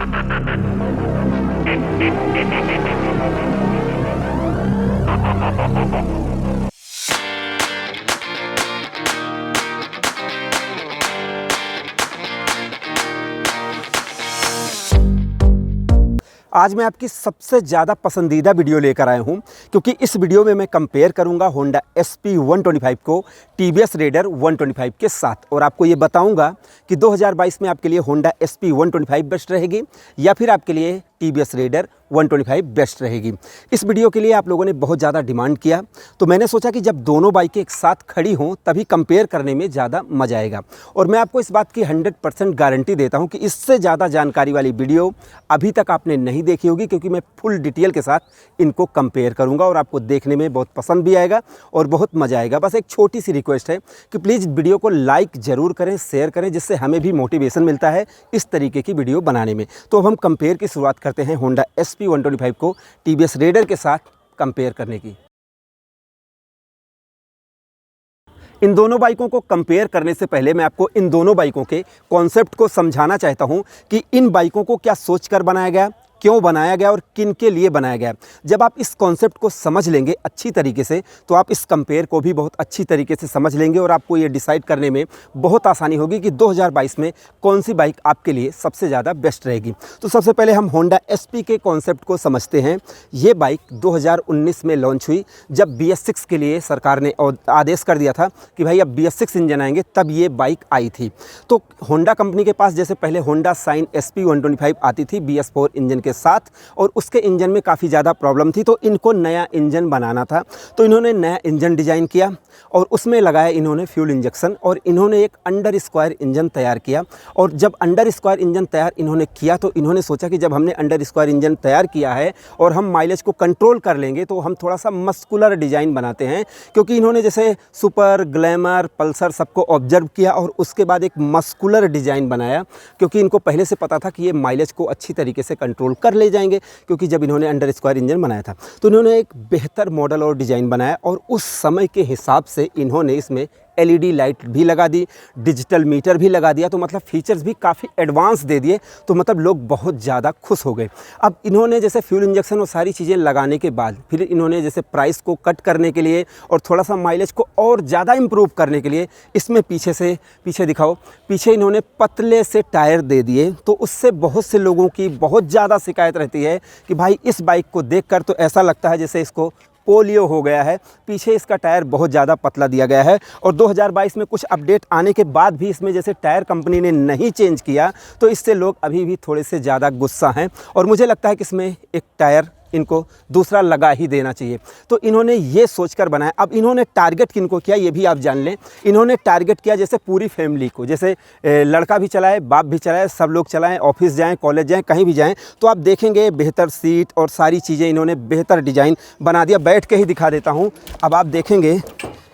आज मैं आपकी सबसे ज़्यादा पसंदीदा वीडियो लेकर आया हूं, क्योंकि इस वीडियो में मैं कंपेयर करूंगा होंडा SP 125 को TVS रेडर 125 के साथ, और आपको ये बताऊंगा कि 2022 में आपके लिए होंडा SP 125 बेस्ट रहेगी या फिर आपके लिए TVS रेडर 125 बेस्ट रहेगी। इस वीडियो के लिए आप लोगों ने बहुत ज़्यादा डिमांड किया, तो मैंने सोचा कि जब दोनों बाइकें एक साथ खड़ी हों तभी कंपेयर करने में ज़्यादा मज़ा आएगा। और मैं आपको इस बात की 100% गारंटी देता हूं कि इससे ज़्यादा जानकारी वाली वीडियो अभी तक आपने नहीं देखी होगी, क्योंकि मैं फुल डिटेल के साथ इनको कंपेयर करूँगा और आपको देखने में बहुत पसंद भी आएगा और बहुत मज़ा आएगा। बस एक छोटी सी रिक्वेस्ट है कि प्लीज़ वीडियो को लाइक ज़रूर करें, शेयर करें, जिससे हमें भी मोटिवेशन मिलता है इस तरीके की वीडियो बनाने में। तो अब हम कंपेयर की शुरुआत करते हैं होंडा SP 125 को TVS रेडर के साथ कंपेयर करने की। इन दोनों बाइकों को कंपेयर करने से पहले मैं आपको इन दोनों बाइकों के कॉन्सेप्ट को समझाना चाहता हूं कि इन बाइकों को क्या सोचकर बनाया गया, क्यों बनाया गया और किन के लिए बनाया गया। जब आप इस कॉन्सेप्ट को समझ लेंगे अच्छी तरीके से, तो आप इस कंपेयर को भी बहुत अच्छी तरीके से समझ लेंगे और आपको ये डिसाइड करने में बहुत आसानी होगी कि 2022 में कौन सी बाइक आपके लिए सबसे ज़्यादा बेस्ट रहेगी। तो सबसे पहले हम होंडा SP के कॉन्सेप्ट को समझते हैं। ये बाइक 2019 में लॉन्च हुई, जब BS6 के लिए सरकार ने आदेश कर दिया था कि भाई अब BS6 इंजन आएंगे, तब ये बाइक आई थी। तो होंडा कंपनी के पास जैसे पहले होंडा साइन SP 125 आती थी BS4 इंजन के साथ, और उसके इंजन में काफ़ी ज़्यादा प्रॉब्लम थी, तो इनको नया इंजन बनाना था। तो इन्होंने नया इंजन डिज़ाइन किया और उसमें लगाया इन्होंने फ्यूल इंजेक्शन, और इन्होंने एक अंडर स्क्वायर इंजन तैयार किया। और जब अंडर स्क्वायर इंजन तैयार इन्होंने किया, तो इन्होंने सोचा कि जब हमने अंडर स्क्वायर इंजन तैयार किया है और हम माइलेज को कंट्रोल कर लेंगे, तो हम थोड़ा सा मस्कुलर डिज़ाइन बनाते हैं। क्योंकि इन्होंने जैसे सुपर, ग्लैमर, पल्सर सबको ऑब्जर्व किया और उसके बाद एक मस्कुलर डिज़ाइन बनाया, क्योंकि इनको पहले से पता था कि ये माइलेज को अच्छी तरीके से कंट्रोल कर ले जाएंगे। क्योंकि जब इन्होंने अंडर स्क्वायर इंजन बनाया था, तो इन्होंने एक बेहतर मॉडल और डिज़ाइन बनाया, और उस समय के हिसाब से इन्होंने इसमें LED लाइट भी लगा दी, डिजिटल मीटर भी लगा दिया। तो मतलब फीचर्स भी काफ़ी एडवांस दे दिए, तो मतलब लोग बहुत ज़्यादा खुश हो गए। अब इन्होंने जैसे फ्यूल इंजेक्शन और सारी चीज़ें लगाने के बाद फिर इन्होंने जैसे प्राइस को कट करने के लिए और थोड़ा सा माइलेज को और ज़्यादा इम्प्रूव करने के लिए इसमें पीछे दिखाओ, पीछे इन्होंने पतले से टायर दे दिए। तो उससे बहुत से लोगों की बहुत ज़्यादा शिकायत रहती है कि भाई इस बाइक को देखकर तो ऐसा लगता है जैसे इसको पोलियो हो गया है। पीछे इसका टायर बहुत ज़्यादा पतला दिया गया है, और 2022 में कुछ अपडेट आने के बाद भी इसमें जैसे टायर कंपनी ने नहीं चेंज किया, तो इससे लोग अभी भी थोड़े से ज़्यादा गुस्सा हैं। और मुझे लगता है कि इसमें एक टायर इनको दूसरा लगा ही देना चाहिए। तो इन्होंने ये सोचकर बनाया। अब इन्होंने टारगेट किनको किया ये भी आप जान लें। इन्होंने टारगेट किया जैसे पूरी फैमिली को, जैसे लड़का भी चलाए, बाप भी चलाए, सब लोग चलाएं, ऑफिस जाएं, कॉलेज जाएं, कहीं भी जाएं, तो आप देखेंगे बेहतर सीट और सारी चीज़ें इन्होंने बेहतर डिज़ाइन बना दिया। बैठ के ही दिखा देता हूँ। अब आप देखेंगे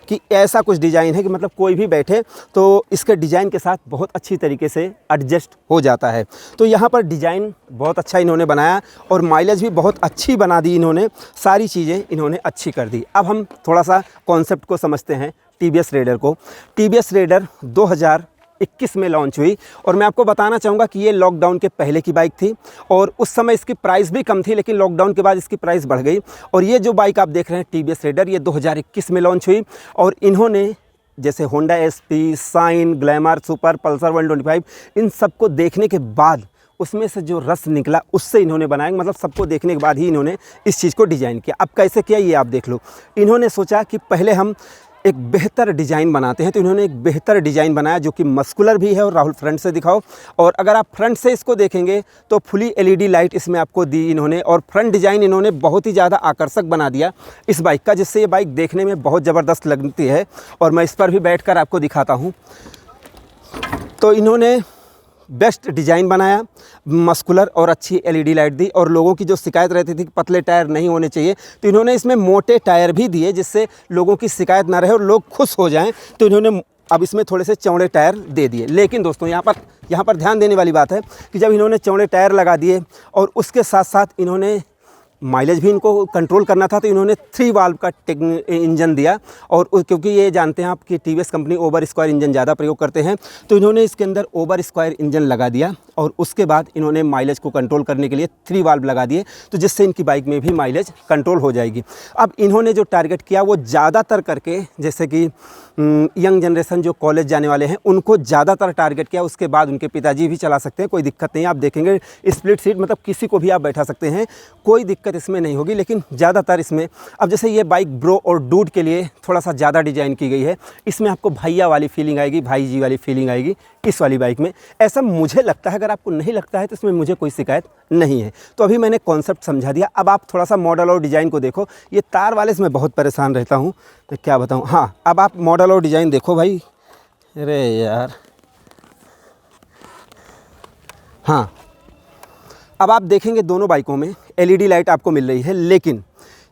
कि ऐसा कुछ डिज़ाइन है कि मतलब कोई भी बैठे तो इसके डिज़ाइन के साथ बहुत अच्छी तरीके से एडजस्ट हो जाता है। तो यहाँ पर डिज़ाइन बहुत अच्छा इन्होंने बनाया और माइलेज भी बहुत अच्छी बना दी इन्होंने, सारी चीज़ें इन्होंने अच्छी कर दी। अब हम थोड़ा सा कॉन्सेप्ट को समझते हैं TVS रेडर को। TVS रेडर 2021 में लॉन्च हुई, और मैं आपको बताना चाहूँगा कि ये लॉकडाउन के पहले की बाइक थी, और उस समय इसकी प्राइस भी कम थी, लेकिन लॉकडाउन के बाद इसकी प्राइस बढ़ गई। और ये जो बाइक आप देख रहे हैं TVS रेडर, ये 2021 में लॉन्च हुई, और इन्होंने जैसे Honda SP, Shine, Glamour, super, Pulsar 125 इन सबको देखने के बाद उसमें से जो रस निकला उससे इन्होंने बनाया। मतलब सबको देखने के बाद ही इन्होंने इस चीज़ को डिज़ाइन किया। अब कैसे किया ये आप देख लो। इन्होंने सोचा कि पहले हम एक बेहतर डिज़ाइन बनाते हैं, तो इन्होंने एक बेहतर डिज़ाइन बनाया जो कि मस्कुलर भी है। और राहुल फ्रंट से दिखाओ, और अगर आप फ्रंट से इसको देखेंगे तो फुली LED लाइट इसमें आपको दी इन्होंने, और फ्रंट डिज़ाइन इन्होंने बहुत ही ज़्यादा आकर्षक बना दिया इस बाइक का, जिससे ये बाइक देखने में बहुत ज़बरदस्त लगती है। और मैं इस पर भी बैठकर आपको दिखाता हूँ। तो इन्होंने बेस्ट डिज़ाइन बनाया, मस्कुलर और अच्छी LED लाइट दी, और लोगों की जो शिकायत रहती थी कि पतले टायर नहीं होने चाहिए, तो इन्होंने इसमें मोटे टायर भी दिए जिससे लोगों की शिकायत ना रहे और लोग खुश हो जाएं। तो इन्होंने अब इसमें थोड़े से चौड़े टायर दे दिए। लेकिन दोस्तों यहाँ पर ध्यान देने वाली बात है कि जब इन्होंने चौड़े टायर लगा दिए और उसके साथ साथ इन्होंने माइलेज भी इनको कंट्रोल करना था, तो इन्होंने 3 वाल्व का इंजन दिया। और क्योंकि ये जानते हैं आप कि TVS company over square engine ज़्यादा प्रयोग करते हैं, तो इन्होंने इसके अंदर ओवर स्क्वायर इंजन लगा दिया और उसके बाद इन्होंने माइलेज को कंट्रोल करने के लिए 3 वाल्व लगा दिए, तो जिससे इनकी बाइक में भी माइलेज कंट्रोल हो जाएगी। अब इन्होंने जो टारगेट किया वो ज़्यादातर करके, जैसे कि यंग जनरेशन जो कॉलेज जाने वाले हैं उनको ज़्यादातर टारगेट किया। उसके बाद उनके पिताजी भी चला सकते हैं, कोई दिक्कत नहीं। आप देखेंगे स्प्लिट सीट, मतलब किसी को भी आप बैठा सकते हैं, कोई दिक्कत इसमें नहीं होगी। लेकिन ज़्यादातर इसमें, अब जैसे ये बाइक ब्रो और डूड के लिए थोड़ा सा ज़्यादा डिज़ाइन की गई है, इसमें आपको भैया वाली फीलिंग आएगी, भाई जी वाली फीलिंग आएगी इस वाली बाइक में, ऐसा मुझे लगता है। अगर आपको नहीं लगता है तो इसमें मुझे कोई शिकायत नहीं है। तो अभी मैंने कॉन्सेप्ट समझा दिया, अब आप थोड़ा सा मॉडल और डिज़ाइन को देखो। ये तार वाले से मैं बहुत परेशान रहता हूँ, तो क्या बताऊँ। हाँ, अब आप मॉडल और डिज़ाइन देखो भाई। अरे यार, हाँ, अब आप देखेंगे दोनों बाइकों में एलईडी लाइट आपको मिल रही है, लेकिन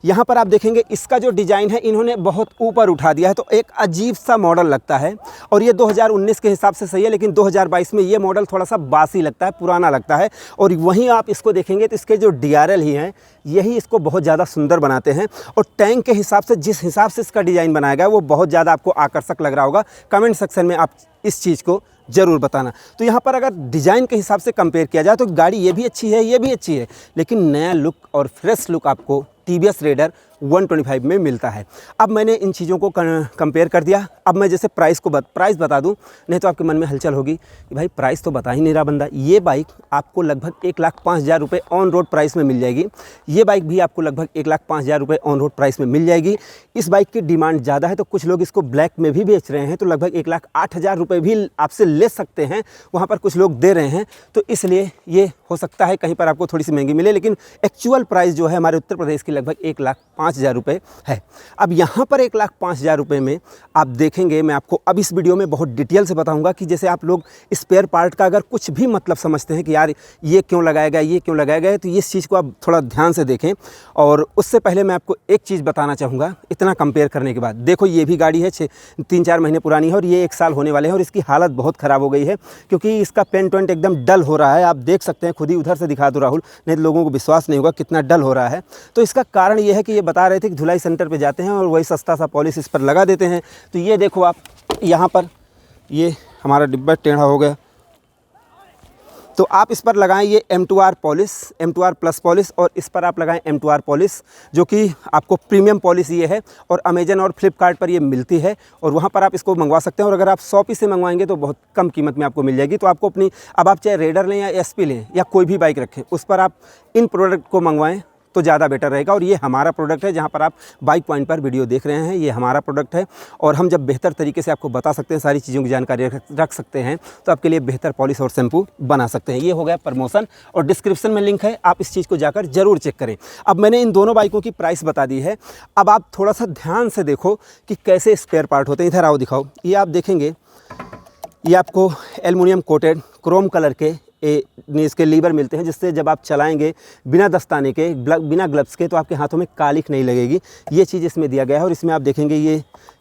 यहाँ पर आप देखेंगे इसका जो डिज़ाइन है इन्होंने बहुत ऊपर उठा दिया है, तो एक अजीब सा मॉडल लगता है। और ये 2019 के हिसाब से सही है, लेकिन 2022 में ये मॉडल थोड़ा सा बासी लगता है, पुराना लगता है। और वहीं आप इसको देखेंगे तो इसके जो DRL ही हैं, यही इसको बहुत ज़्यादा सुंदर बनाते हैं। और टैंक के हिसाब से, जिस हिसाब से इसका डिज़ाइन बनाया गया है, वो बहुत ज़्यादा आपको आकर्षक लग रहा होगा। कमेंट सेक्शन में आप इस चीज़ को ज़रूर बताना। तो यहाँ पर अगर डिज़ाइन के हिसाब से कंपेयर किया जाए तो गाड़ी ये भी अच्छी है, ये भी अच्छी है, लेकिन नया लुक और फ्रेश लुक आपको टीवीएस रेडर 125 में मिलता है। अब मैंने इन चीज़ों को कंपेयर कर दिया। अब मैं जैसे प्राइस बता दूं, नहीं तो आपके मन में हलचल होगी कि भाई प्राइस तो बता ही नहीं रहा बंदा। ये बाइक आपको लगभग 1,05,000 रुपये ऑन रोड प्राइस में मिल जाएगी। ये बाइक भी आपको लगभग 1,05,000 रुपये ऑन रोड प्राइस में मिल जाएगी। इस बाइक की डिमांड ज़्यादा है, तो कुछ लोग इसको ब्लैक में भी बेच रहे हैं, तो लगभग 1,08,000 रुपये भी आपसे ले सकते हैं, वहाँ पर कुछ लोग दे रहे हैं। तो इसलिए ये हो सकता है कहीं पर आपको थोड़ी सी महंगी मिले, लेकिन एक्चुअल प्राइस जो है हमारे उत्तर प्रदेश की लगभग 1,05,000 रुपये है। अब यहाँ पर 1,05,000 रुपये में आप देखेंगे, मैं आपको अब इस वीडियो में बहुत डिटेल से बताऊंगा कि जैसे आप लोग स्पेयर पार्ट का अगर कुछ भी मतलब समझते हैं कि यार ये क्यों लगाया गया, ये क्यों लगाया गया है, तो इस चीज़ को आप थोड़ा ध्यान से देखें। और उससे पहले मैं आपको एक चीज़ बताना चाहूँगा, इतना कंपेयर करने के बाद। देखो ये भी गाड़ी है 3-4 महीने पुरानी है और ये 1 साल होने वाले हैं, और इसकी हालत बहुत ख़राब हो गई है क्योंकि इसका पेंट वेंट एकदम डल हो रहा है। आप देख सकते हैं, खुद ही उधर से दिखा दो राहुल, नहीं तो लोगों को विश्वास नहीं होगा कितना डल हो रहा है। तो इसका कारण ये है कि ये बता रहे थे कि धुलाई सेंटर पे जाते हैं और वही सस्ता सा पॉलिश इस पर लगा देते हैं। तो ये देखो आप यहाँ पर, ये हमारा डिब्बा टेढ़ा हो गया, तो आप इस पर लगाएं ये M2R polish, M2R plus polish, और इस पर आप लगाएं M2R पॉलिश, जो कि आपको प्रीमियम पॉलिश ये है। और अमेजन और फ्लिपकार्ट पर ये मिलती है और वहाँ पर आप इसको मंगवा सकते हैं। और अगर आप शॉपी से मंगवाएंगे तो बहुत कम कीमत में आपको मिल जाएगी। तो आपको अपनी, अब आप चाहे रेडर लें या SP लें या कोई भी बाइक रखें, उस पर आप इन प्रोडक्ट को मंगवाएं तो ज़्यादा बेटर रहेगा। और ये हमारा प्रोडक्ट है, जहाँ पर आप बाइक पॉइंट पर वीडियो देख रहे हैं, ये हमारा प्रोडक्ट है। और हम जब बेहतर तरीके से आपको बता सकते हैं, सारी चीज़ों की जानकारी रख सकते हैं, तो आपके लिए बेहतर पॉलिश और शैम्पू बना सकते हैं। ये हो गया प्रमोशन, और डिस्क्रिप्शन में लिंक है, आप इस चीज़ को जाकर ज़रूर चेक करें। अब मैंने इन दोनों बाइकों की प्राइस बता दी है। अब आप थोड़ा सा ध्यान से देखो कि कैसे स्पेयर पार्ट होते हैं। इधर आओ दिखाओ, ये आप देखेंगे, ये आपको एल्युमिनियम कोटेड क्रोम कलर के इसके लीवर मिलते हैं, जिससे जब आप चलाएंगे बिना दस्ताने के, बिना ग्लव्स के, तो आपके हाथों में कालिख नहीं लगेगी। ये चीज़ इसमें दिया गया है। और इसमें आप देखेंगे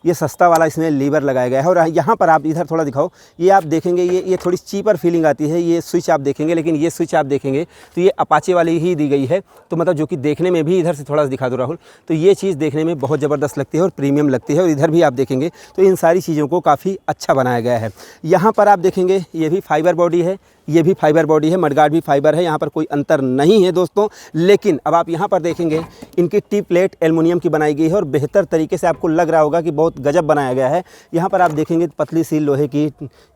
ये सस्ता वाला इसमें लीवर लगाया गया है। और यहाँ पर आप इधर थोड़ा दिखाओ, ये आप देखेंगे ये थोड़ी चीपर फीलिंग आती है। ये स्विच आप देखेंगे, लेकिन ये स्विच आप देखेंगे तो ये अपाचे वाली ही दी गई है, तो मतलब जो कि देखने में भी, इधर से थोड़ा सा दिखा दो राहुल, तो ये चीज़ देखने में बहुत ज़बरदस्त लगती है और प्रीमियम लगती है। और इधर भी आप देखेंगे तो इन सारी चीज़ों को काफ़ी अच्छा बनाया गया है। यहाँ पर आप देखेंगे ये भी फाइबर बॉडी है, ये भी फाइबर बॉडी है, मडगार्ड भी फाइबर है, यहाँ पर कोई अंतर नहीं है दोस्तों। लेकिन अब आप यहाँ पर देखेंगे इनकी टी प्लेट एल्युमिनियम की बनाई गई है और बेहतर तरीके से आपको लग रहा होगा कि बहुत गजब बनाया गया है। यहाँ पर आप देखेंगे पतली सी लोहे की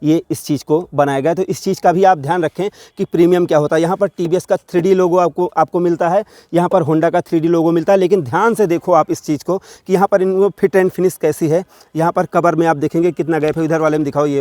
ये इस चीज़ को बनाया गया है। तो इस चीज़ का भी आप ध्यान रखें कि प्रीमियम क्या होता है। यहाँ पर TVS का 3D लोगो आपको मिलता है, यहाँ पर होंडा का 3D लोगो मिलता है। लेकिन ध्यान से देखो आप इस चीज़ को कि यहाँ पर इनको फिट एंड फिनिश कैसी है। यहाँ पर कवर में आप देखेंगे कितना गैप है। इधर वाले में दिखाओ, ये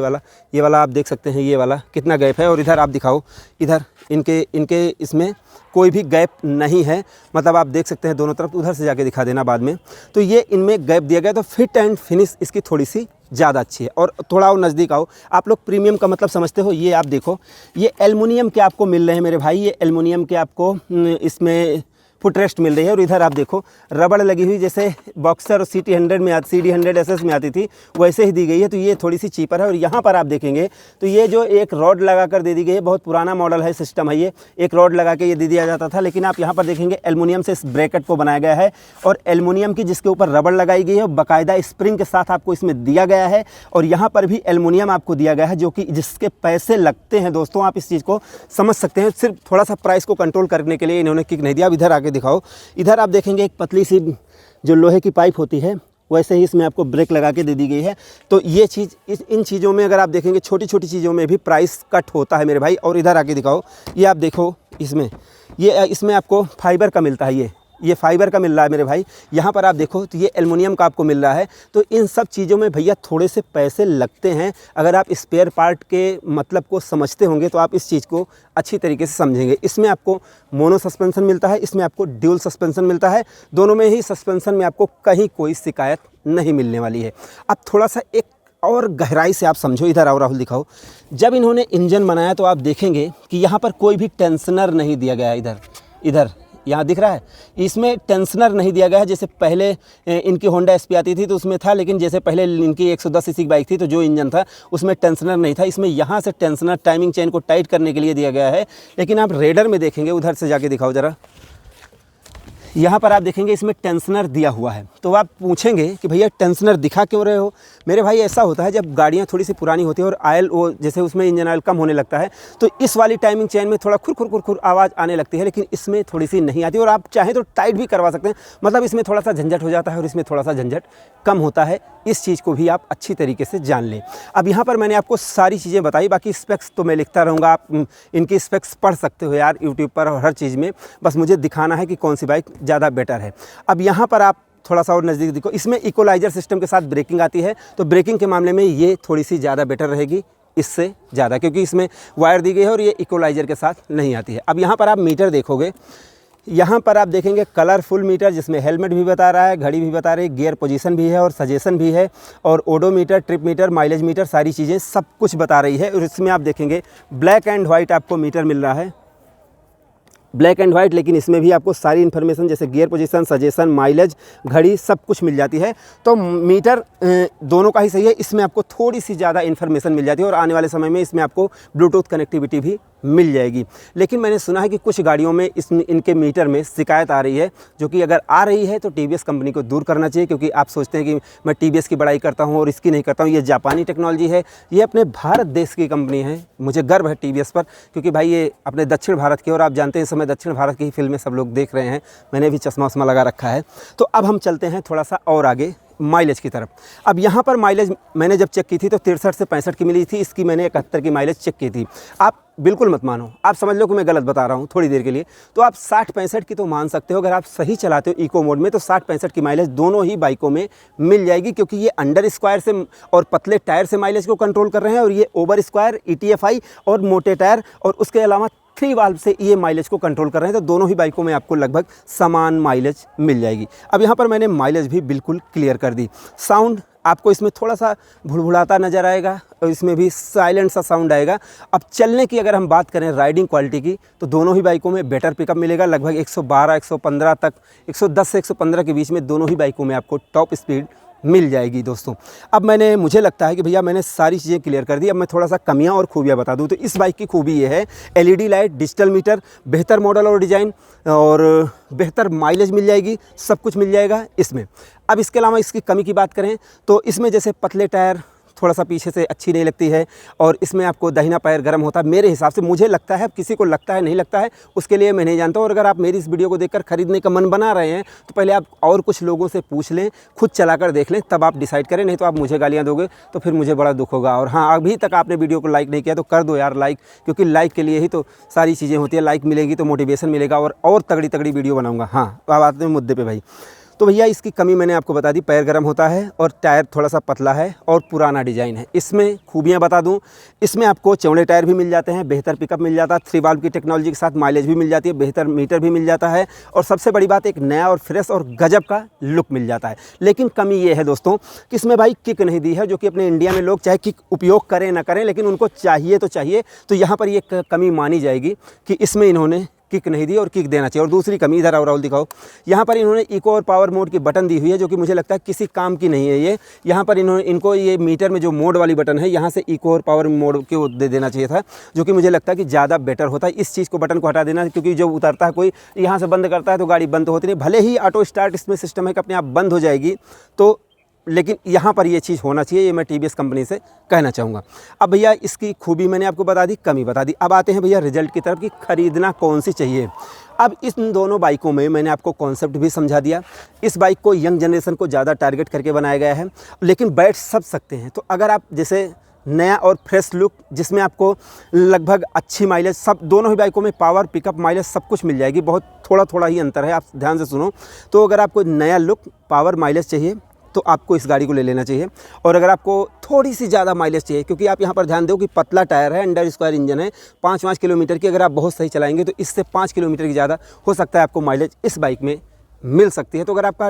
वाला आप देख सकते हैं, ये वाला कितना गैप है। और इधर आप दिखाओ, इधर इनके इसमें कोई भी गैप नहीं है, मतलब आप देख सकते हैं दोनों तरफ। उधर से जाके दिखा देना बाद में। तो ये इनमें गैप दिया गया, तो फिट एंड फिनिश इसकी थोड़ी सी ज़्यादा अच्छी है। और थोड़ा और नज़दीक आओ, आप लोग प्रीमियम का मतलब समझते हो। ये आप देखो, ये एल्युमिनियम के आपको मिल रहे हैं मेरे भाई, ये एल्युमिनियम के आपको इसमें फुटरेस्ट मिल रही है। और इधर आप देखो रबड़ लगी हुई, जैसे बॉक्सर और CD100 में CD100 SS में आती थी वैसे ही दी गई है, तो ये थोड़ी सी चीपर है। और यहाँ पर आप देखेंगे तो ये जो एक रॉड लगा कर दे दी गई है, बहुत पुराना मॉडल है, सिस्टम है ये, एक रॉड लगा के ये दे दिया जाता था। लेकिन आप यहाँ पर देखेंगे एल्युमिनियम से इस ब्रैकेट को बनाया गया है और एल्युमिनियम की जिसके ऊपर रबड़ लगाई गई है, बाकायदा स्प्रिंग के साथ आपको इसमें दिया गया है। और यहाँ पर भी एल्युमिनियम आपको दिया गया है, जो कि जिसके पैसे लगते हैं दोस्तों, आप इस चीज़ को समझ सकते हैं। सिर्फ थोड़ा सा प्राइस को कंट्रोल करने के लिए इन्होंने किक नहीं दिया। अब इधर आके दिखाओ, इधर आप देखेंगे एक पतली सी जो लोहे की पाइप होती है, वैसे ही इसमें आपको ब्रेक लगा के दे दी गई है। तो ये चीज़ इन चीज़ों में अगर आप देखेंगे, छोटी छोटी चीज़ों में भी प्राइस कट होता है मेरे भाई। और इधर आके दिखाओ, ये आप देखो इसमें आपको फाइबर का मिलता है, ये फाइबर का मिल रहा है मेरे भाई। यहाँ पर आप देखो तो ये एल्युमिनियम का आपको मिल रहा है। तो इन सब चीज़ों में भैया थोड़े से पैसे लगते हैं। अगर आप स्पेयर पार्ट के मतलब को समझते होंगे तो आप इस चीज़ को अच्छी तरीके से समझेंगे। इसमें आपको मोनो सस्पेंशन मिलता है, इसमें आपको ड्यूल सस्पेंशन मिलता है। दोनों में ही सस्पेंशन में आपको कहीं कोई शिकायत नहीं मिलने वाली है। अब थोड़ा सा एक और गहराई से आप समझो, इधर आओ राहुल दिखाओ। जब इन्होंने इंजन बनाया तो आप देखेंगे कि यहाँ पर कोई भी टेंशनर नहीं दिया गया है। इधर यहाँ दिख रहा है, इसमें टेंशनर नहीं दिया गया है। जैसे पहले इनकी होंडा SP आती थी तो उसमें था, लेकिन जैसे पहले इनकी 110 सीसी की बाइक थी तो जो इंजन था उसमें टेंशनर नहीं था। इसमें यहाँ से टेंशनर टाइमिंग चेन को टाइट करने के लिए दिया गया है। लेकिन आप रेडर में देखेंगे, उधर से जाके दिखाओ ज़रा, यहाँ पर आप देखेंगे इसमें टेंशनर दिया हुआ है। तो आप पूछेंगे कि भैया टेंशनर दिखा क्यों रहे हो? मेरे भाई ऐसा होता है जब गाड़ियाँ थोड़ी सी पुरानी होती है और ऑयल वो जैसे उसमें इंजन ऑयल कम होने लगता है तो इस वाली टाइमिंग चेन में थोड़ा खुर खुर खुर खुर आवाज़ आने लगती है, लेकिन इसमें थोड़ी सी नहीं आती। और आप चाहें तो टाइट भी करवा सकते हैं, मतलब इसमें थोड़ा सा झंझट हो जाता है और इसमें थोड़ा सा झंझट कम होता है। इस चीज़ को भी आप अच्छी तरीके से जान लें। अब यहाँ पर मैंने आपको सारी चीज़ें बताई, बाकी स्पेक्स तो मैं लिखता रहूँगा, आप इनकी स्पेक्स पढ़ सकते हो यार यूट्यूब पर और हर चीज़ में। बस मुझे दिखाना है कि कौन सी बाइक ज़्यादा बेटर है। अब यहाँ पर आप थोड़ा सा और नज़दीक देखो, इसमें इक्वलाइजर सिस्टम के साथ ब्रेकिंग आती है। तो ब्रेकिंग के मामले में ये थोड़ी सी ज़्यादा बेटर रहेगी इससे ज़्यादा, क्योंकि इसमें वायर दी गई है और ये इक्वलाइजर के साथ नहीं आती है। अब यहाँ पर आप मीटर देखोगे, यहाँ पर आप देखेंगे कलरफुल मीटर, जिसमें हेलमेट भी बता रहा है, घड़ी भी बता रही है, गियर पोजीशन भी है और सजेशन भी है, और odometer, trip meter, mileage meter, सारी चीज़ें सब कुछ बता रही है। और इसमें आप देखेंगे ब्लैक एंड वाइट आपको मीटर मिल रहा है, ब्लैक एंड वाइट, लेकिन इसमें भी आपको सारी इन्फॉर्मेशन जैसे गियर पोजीशन, सजेशन, माइलेज, घड़ी सब कुछ मिल जाती है। तो मीटर दोनों का ही सही है, इसमें आपको थोड़ी सी ज़्यादा इन्फॉर्मेशन मिल जाती है और आने वाले समय में इसमें आपको ब्लूटूथ कनेक्टिविटी भी मिल जाएगी। लेकिन मैंने सुना है कि कुछ गाड़ियों में इनके मीटर में शिकायत आ रही है, जो कि अगर आ रही है तो TVS कंपनी को दूर करना चाहिए, क्योंकि आप सोचते हैं कि मैं TVS की बड़ाई करता हूं और इसकी नहीं करता हूं। ये जापानी टेक्नोलॉजी है, ये अपने भारत देश की कंपनी है। मुझे गर्व है TVS पर, क्योंकि भाई ये अपने दक्षिण भारत की, और आप जानते हैं इस समय दक्षिण भारत की ही फिल्में सब लोग देख रहे हैं। मैंने भी चश्मा वश्मा लगा रखा है। तो अब हम चलते हैं थोड़ा सा और आगे माइलेज की तरफ। अब यहाँ पर माइलेज मैंने जब चेक की थी तो 63 से 65 की मिली थी, इसकी मैंने 71 की माइलेज चेक की थी। आप बिल्कुल मत मानो, आप समझ लो कि मैं गलत बता रहा हूँ थोड़ी देर के लिए। तो आप 60-65 की तो मान सकते हो, अगर आप सही चलाते हो इको मोड में तो 60-65 की माइलेज दोनों ही बाइकों में मिल जाएगी, क्योंकि ये अंडर स्क्वायर से और पतले टायर से माइलेज को कंट्रोल कर रहे हैं, और ये ओवर स्क्वायर, ETFI और मोटे टायर और उसके अलावा 3 वाल्व से ये माइलेज को कंट्रोल कर रहे हैं। तो दोनों ही बाइकों में आपको लगभग समान माइलेज मिल जाएगी। अब यहाँ पर मैंने माइलेज भी बिल्कुल क्लियर कर दी। साउंड आपको इसमें थोड़ा सा भुड़भुड़ाता नज़र आएगा और इसमें भी साइलेंट सा साउंड आएगा। अब चलने की अगर हम बात करें राइडिंग क्वालिटी की, तो दोनों ही बाइकों में बेटर पिकअप मिलेगा, लगभग 112, 115 तक, 110 से 115 के बीच में दोनों ही बाइकों में आपको टॉप स्पीड मिल जाएगी दोस्तों। अब मुझे लगता है कि भैया मैंने सारी चीज़ें क्लियर कर दी। अब मैं थोड़ा सा कमियां और खूबियां बता दूं। तो इस बाइक की खूबी ये है, LED लाइट, डिजिटल मीटर, बेहतर मॉडल और डिज़ाइन और बेहतर माइलेज मिल जाएगी, सब कुछ मिल जाएगा इसमें। अब इसके अलावा इसकी कमी की बात करें तो इसमें जैसे पतले टायर थोड़ा सा पीछे से अच्छी नहीं लगती है, और इसमें आपको दाहिना पैर गर्म होता है मेरे हिसाब से, मुझे लगता है। किसी को लगता है नहीं लगता है उसके लिए मैं नहीं जानता हूँ। और अगर आप मेरी इस वीडियो को देखकर खरीदने का मन बना रहे हैं तो पहले आप और कुछ लोगों से पूछ लें, खुद चलाकर देख लें, तब आप डिसाइड करें। नहीं तो आप मुझे गालियाँ दोगे तो फिर मुझे बड़ा दुख होगा। और हाँ, अभी तक आपने वीडियो को लाइक नहीं किया तो कर दो यार लाइक, क्योंकि लाइक के लिए ही तो सारी चीज़ें होती है। लाइक मिलेगी तो मोटिवेशन मिलेगा और तगड़ी तगड़ी वीडियो बनाऊँगा। हाँ, अब आते हैं मुद्दे पर भाई। तो भैया इसकी कमी मैंने आपको बता दी, पैर गर्म होता है और टायर थोड़ा सा पतला है और पुराना डिज़ाइन है। इसमें खूबियाँ बता दूं, इसमें आपको चौड़े टायर भी मिल जाते हैं, बेहतर पिकअप मिल जाता है, 3 वाल्व की टेक्नोलॉजी के साथ माइलेज भी मिल जाती है, बेहतर मीटर भी मिल जाता है, और सबसे बड़ी बात एक नया और फ्रेश और गजब का लुक मिल जाता है। लेकिन कमी ये है दोस्तों कि इसमें भाई किक नहीं दी है, जो कि अपने इंडिया में लोग चाहे किक उपयोग करें ना करें लेकिन उनको चाहिए तो चाहिए। तो यहाँ पर ये कमी मानी जाएगी कि इसमें इन्होंने किक नहीं दी और किक देना चाहिए। और दूसरी कमी, इधर आओ राहुल दिखाओ, यहाँ पर इन्होंने इको और पावर मोड की बटन दी हुई है, जो कि मुझे लगता है किसी काम की नहीं है ये। यहाँ पर इनको ये मीटर में जो मोड वाली बटन है, यहाँ से इको और पावर मोड को दे देना चाहिए था, जो कि मुझे लगता है कि ज़्यादा बेटर होता है। इस चीज़ को, बटन को हटा देना, क्योंकि जो उतरता है कोई यहाँ से बंद करता है तो गाड़ी बंद होती नहीं। भले ही ऑटो स्टार्ट इसमें सिस्टम है कि अपने आप बंद हो जाएगी, तो लेकिन यहाँ पर ये चीज़ होना चाहिए, ये मैं टीवीएस कंपनी से कहना चाहूँगा। अब भैया इसकी खूबी मैंने आपको बता दी, कमी बता दी। अब आते हैं भैया रिजल्ट की तरफ कि ख़रीदना कौन सी चाहिए। अब इन दोनों बाइकों में मैंने आपको कॉन्सेप्ट भी समझा दिया। इस बाइक को यंग जनरेशन को ज़्यादा टारगेट करके बनाया गया है, लेकिन बैठ सब सकते हैं। तो अगर आप जैसे नया और फ्रेश लुक, जिसमें आपको लगभग अच्छी माइलेज, सब दोनों ही बाइकों में पावर, पिकअप, माइलेज सब कुछ मिल जाएगी। बहुत थोड़ा थोड़ा ही अंतर है, आप ध्यान से सुनो। तो अगर आपको नया लुक, पावर, माइलेज चाहिए तो आपको इस गाड़ी को ले लेना चाहिए। और अगर आपको थोड़ी सी ज़्यादा माइलेज चाहिए, क्योंकि आप यहाँ पर ध्यान दो कि पतला टायर है, अंडर स्क्वायर इंजन है, 5 किलोमीटर की अगर आप बहुत सही चलाएंगे तो इससे 5 किलोमीटर की ज़्यादा हो सकता है आपको माइलेज इस बाइक में मिल सकती है। तो अगर आपका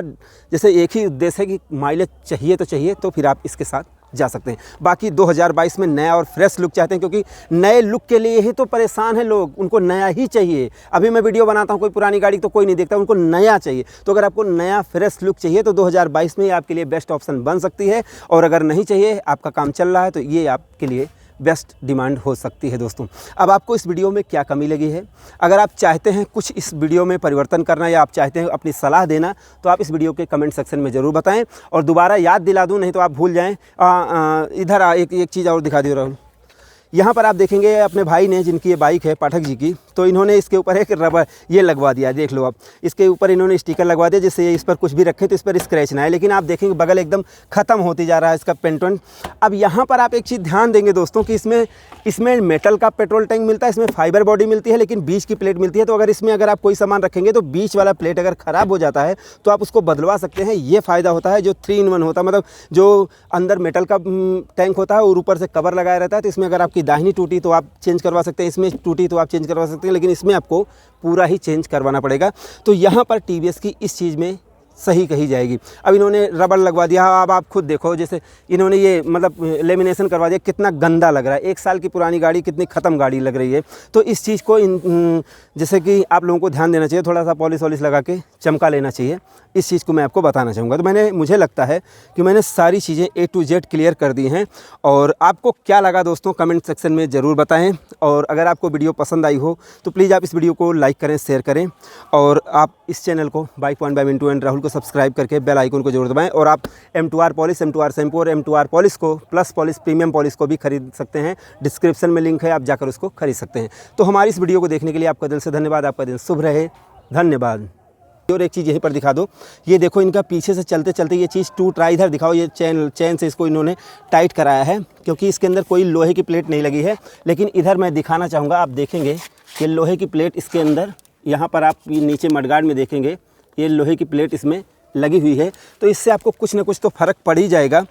जैसे एक ही उद्देश्य है कि माइलेज चाहिए तो फिर आप इसके साथ जा सकते हैं। बाकी 2022 में नया और फ्रेश लुक चाहते हैं, क्योंकि नए लुक के लिए ही तो परेशान है लोग, उनको नया ही चाहिए। अभी मैं वीडियो बनाता हूँ, कोई पुरानी गाड़ी तो कोई नहीं देखता, उनको नया चाहिए। तो अगर आपको नया फ्रेश लुक चाहिए तो 2022 में आपके लिए बेस्ट ऑप्शन बन सकती है। और अगर नहीं चाहिए, आपका काम चल रहा है, तो ये आपके लिए बेस्ट डिमांड हो सकती है। दोस्तों, अब आपको इस वीडियो में क्या कमी लगी है? अगर आप चाहते हैं कुछ इस वीडियो में परिवर्तन करना, या आप चाहते हैं अपनी सलाह देना, तो आप इस वीडियो के कमेंट सेक्शन में ज़रूर बताएं। और दोबारा याद दिला दूं, नहीं तो आप भूल जाएं। इधर एक चीज़ और दिखा दियो राहुल। यहाँ पर आप देखेंगे अपने भाई ने, जिनकी ये बाइक है पाठक जी की, तो इन्होंने इसके ऊपर एक रबर ये लगवा दिया, देख लो आप। इसके ऊपर इन्होंने स्टिकर लगवा दिया, जिससे इस पर कुछ भी रखें तो इस पर स्क्रैच ना आए। लेकिन आप देखेंगे बगल एकदम ख़त्म होती जा रहा है इसका पेंट वेंट। अब यहाँ पर आप एक चीज़ ध्यान देंगे दोस्तों कि इसमें मेटल का पेट्रोल टैंक मिलता है, इसमें फाइबर बॉडी मिलती है, लेकिन बीच की प्लेट मिलती है। तो अगर आप कोई सामान रखेंगे तो बीच वाला प्लेट अगर ख़राब हो जाता है तो आप उसको बदलवा सकते हैं। ये फ़ायदा होता है जो 3 in 1 होता है, मतलब जो अंदर मेटल का टैंक होता है और ऊपर से कवर लगाया रहता है। तो इसमें अगर आपकी दाहिनी टूटी तो आप चेंज करवा सकते हैं, इसमें टूटी तो आप चेंज करवा सकते हैं, लेकिन इसमें आपको पूरा ही चेंज करवाना पड़ेगा। तो यहाँ पर टीवीएस की इस चीज़ में सही कही जाएगी। अब इन्होंने रबर लगवा दिया, अब आप खुद देखो, जैसे इन्होंने ये मतलब लेमिनेशन करवा दिया, कितना गंदा लग रहा है। 1 साल की पुरानी गाड़ी कितनी ख़त्म गाड़ी लग रही है। तो इस चीज़ को जैसे कि आप लोगों को ध्यान देना चाहिए, थोड़ा सा पॉलिश वॉलिश लगा के चमका लेना चाहिए। इस चीज़ को मैं आपको बताना चाहूँगा। तो मुझे लगता है कि मैंने सारी चीज़ें A to Z क्लियर कर दी हैं। और आपको क्या लगा दोस्तों, कमेंट सेक्शन में ज़रूर बताएं। और अगर आपको वीडियो पसंद आई हो तो प्लीज़ आप इस वीडियो को लाइक करें, शेयर करें। और आप इस चैनल को bike point by Mintu and Rahul को सब्सक्राइब करके बेल आइकन को जरूर दबाएं। और आप M2R पॉलिश, M2R शैम्पू और M2R पॉलिश को, प्लस पॉलिश, प्रीमियम पॉलिश को भी खरीद सकते हैं। डिस्क्रिप्शन में लिंक है, आप जाकर उसको खरीद सकते हैं। तो हमारी इस वीडियो को देखने के लिए आपका दिल से धन्यवाद। आपका दिन शुभ रहे, धन्यवाद। और एक चीज़ यहीं पर दिखा दो, ये देखो इनका पीछे से चलते चलते ये चीज़ टूट रहा है। इधर दिखाओ, ये चैन से इसको इन्होंने टाइट कराया है, क्योंकि इसके अंदर कोई लोहे की प्लेट नहीं लगी है। लेकिन इधर मैं दिखाना चाहूँगा, आप देखेंगे कि लोहे की प्लेट इसके अंदर, यहाँ पर आप नीचे मडगार्ड में देखेंगे ये लोहे की प्लेट इसमें लगी हुई है। तो इससे आपको कुछ ना कुछ तो फ़र्क पड़ ही जाएगा।